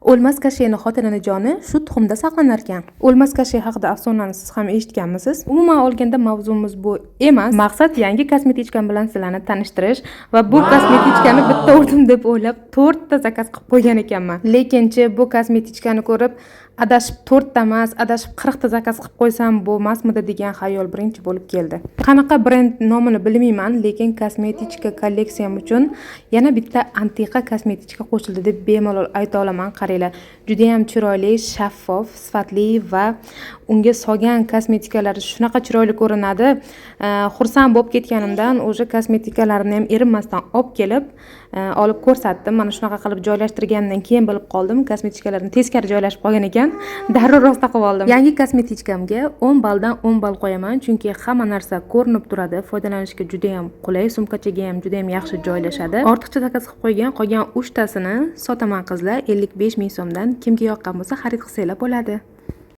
O'lmas kasheni xotinining joni shu tuxumda saqlanar ekan. O'lmas kashe haqida afsonani siz ham eshitganmisiz? Umuman olganda mavzumiz bu emas. Maqsad yangi kosmetichkam bilan sizlarni tanishtirish va bu kosmetichkani bitta urdim deb o'ylab 4 ta zakaz qilib qo'ygan ekanman. Lekinchi bu kosmetichkani ko'rib adashib 4 ta emas, adashib 40 ta zakaz qilib qo'ysam bo'lmasmidi degan xayol birinchi bo'lib keldi. Qanaqa brend nomini bilmayman, lekin kosmetichka kolleksiyam uchun yana bitta antiqa kosmetichka qo'shildi deb bemalol ayta olaman. Qaranglar, juda ham chiroyli, shaffof, sifatli va unga solgan kosmetikalari shunaqa chiroyli ko'rinadi. Xursand bo'lib ketganimdan o'sha kosmetikalarni ham erinmasdan olib kelib olib ko'rsatdim. Mana shunaqa qilib joylashtirgandan keyin bilib qoldim, kosmetikalarni teskari joylashib qolgan ekan. Darrov rosta qilib oldim. Yangi kosmetichkamga 10 balldan 10 ball qo'yaman, chunki hamma narsa ko'rinib turadi. Foydalanishga juda ham qulay, sumkachaga ham juda ham yaxshi joylashadi. Ortiqcha zakaz qilib qo'ygan, qolgan 3 tasini sotaman qizlar 55 ming so'mdan. Kimga yoqqan bo'lsa xarid qilsanglar bo'ladi.